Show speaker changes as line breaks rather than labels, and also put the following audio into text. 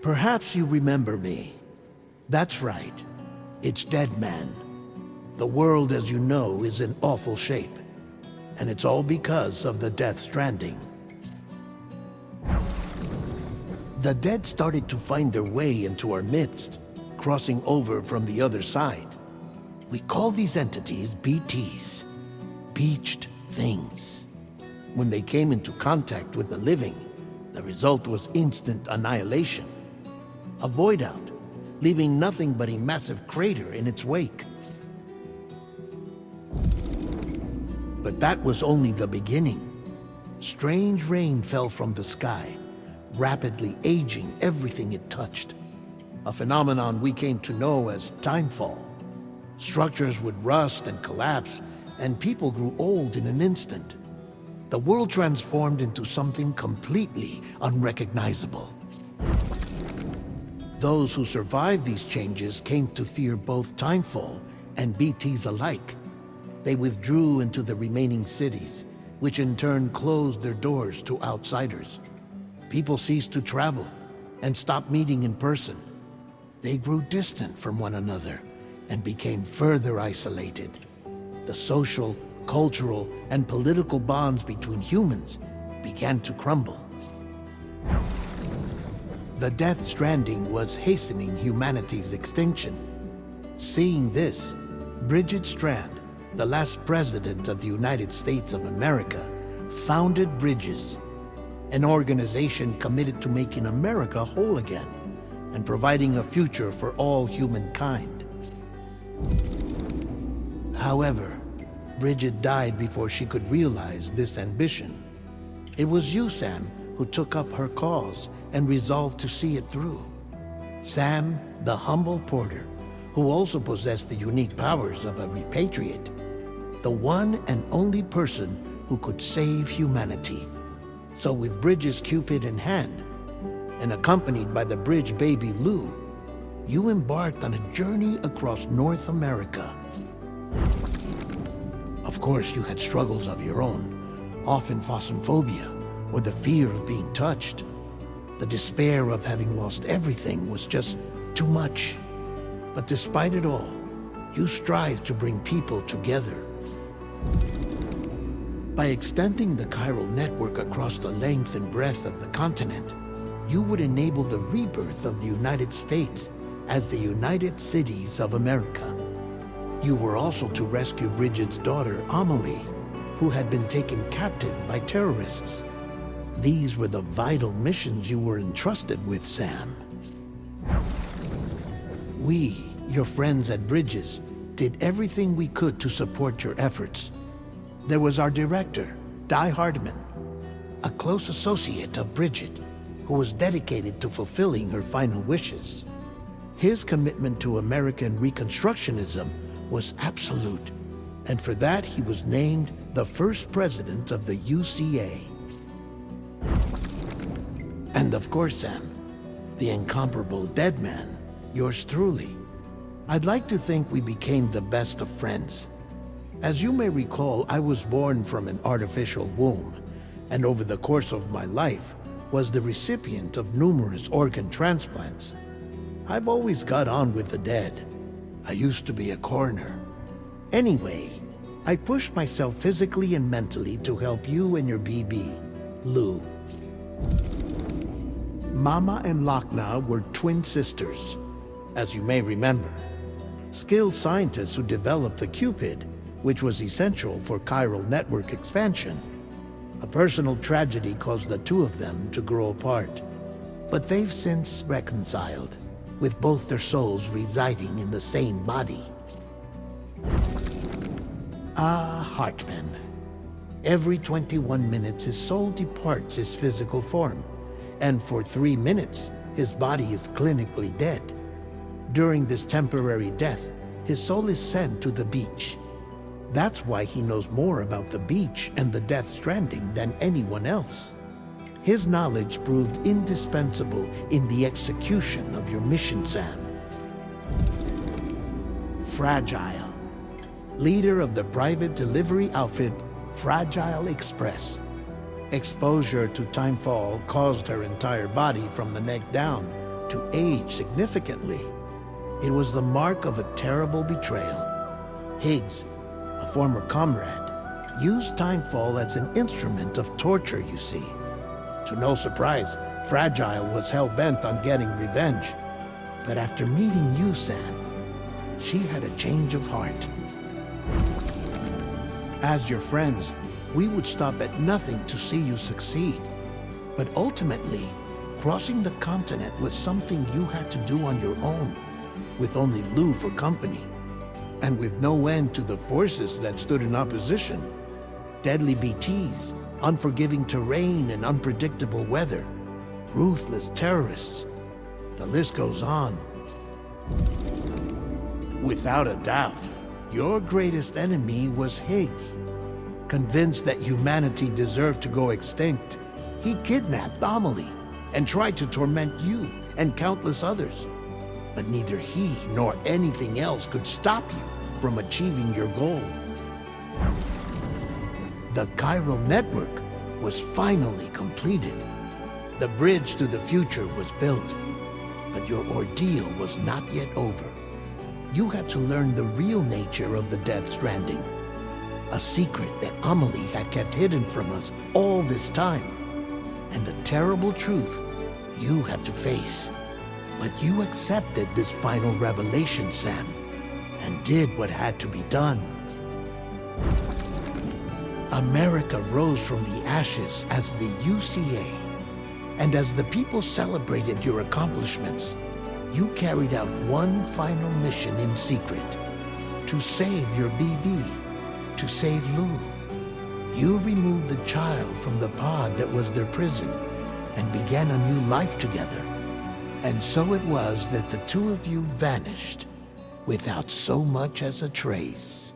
Perhaps you remember me. That's right. It's Dead Man. The world, as you know, is in awful shape. And it's all because of the Death Stranding. The dead started to find their way into our midst, crossing over from the other side. We call these entities BTs, Beached Things. When they came into contact with the living, the result was instant annihilation. A void out, leaving nothing but a massive crater in its wake. But that was only the beginning. Strange rain fell from the sky, rapidly aging everything it touched. A phenomenon we came to know as timefall. Structures would rust and collapse, and people grew old in an instant. The world transformed into something completely unrecognizable. Those who survived these changes came to fear both timefall and BTs alike. They withdrew into the remaining cities, which in turn closed their doors to outsiders. People ceased to travel and stopped meeting in person. They grew distant from one another and became further isolated. The social, cultural, and political bonds between humans began to crumble. The Death Stranding was hastening humanity's extinction. Seeing this, Bridget Strand, the last president of the United States of America, founded Bridges, an organization committed to making America whole again and providing a future for all humankind. However, Bridget died before she could realize this ambition. It was you, Sam, who took up her cause and resolved to see it through. Sam, the humble porter, who also possessed the unique powers of a repatriate, the one and only person who could save humanity. So with Bridges' Cupid in hand, and accompanied by the bridge baby Lou, you embarked on a journey across North America. Of course, you had struggles of your own, often phasmophobia, or the fear of being touched. The despair of having lost everything was just too much. But despite it all, you strive to bring people together. By extending the chiral network across the length and breadth of the continent, you would enable the rebirth of the United States as the United Cities of America. You were also to rescue Bridget's daughter, Amelie, who had been taken captive by terrorists. These were the vital missions you were entrusted with, Sam. We, your friends at Bridges, did everything we could to support your efforts. There was our director, Di Hardman, a close associate of Bridget, who was dedicated to fulfilling her final wishes. His commitment to American Reconstructionism was absolute, and for that he was named the first president of the UCA. And of course, Sam, the incomparable Dead Man, yours truly. I'd like to think we became the best of friends. As you may recall, I was born from an artificial womb, and over the course of my life was the recipient of numerous organ transplants. I've always got on with the dead. I used to be a coroner. Anyway, I pushed myself physically and mentally to help you and your BB, Lou. Mama and Lakna were twin sisters, as you may remember. Skilled scientists who developed the Cupid, which was essential for chiral network expansion. A personal tragedy caused the two of them to grow apart. But they've since reconciled, with both their souls residing in the same body. Ah, Hartman. Every 21 minutes his soul departs his physical form, and for 3 minutes his body is clinically dead. During this temporary death, his soul is sent to the beach. That's why he knows more about the beach and the Death Stranding than anyone else. His knowledge proved indispensable in the execution of your mission, Sam. Fragile, leader of the private delivery outfit Fragile Express. Exposure to timefall caused her entire body from the neck down to age significantly. It was the mark of a terrible betrayal. Higgs, a former comrade, used timefall as an instrument of torture, you see. To no surprise, Fragile was hell-bent on getting revenge. But after meeting you, Sam, she had a change of heart. As your friends, we would stop at nothing to see you succeed. But ultimately, crossing the continent was something you had to do on your own, with only Lou for company, and with no end to the forces that stood in opposition. Deadly BTs, unforgiving terrain and unpredictable weather, ruthless terrorists. The list goes on. Without a doubt, your greatest enemy was Higgs. Convinced that humanity deserved to go extinct, he kidnapped Amelie and tried to torment you and countless others. But neither he nor anything else could stop you from achieving your goal. The chiral network was finally completed. The bridge to the future was built, but your ordeal was not yet over. You had to learn the real nature of the Death Stranding, a secret that Amelie had kept hidden from us all this time, and a terrible truth you had to face. But you accepted this final revelation, Sam, and did what had to be done. America rose from the ashes as the UCA, and as the people celebrated your accomplishments, you carried out one final mission in secret: to save your BB, to save Lou. You removed the child from the pod that was their prison and began a new life together. And so it was that the two of you vanished without so much as a trace.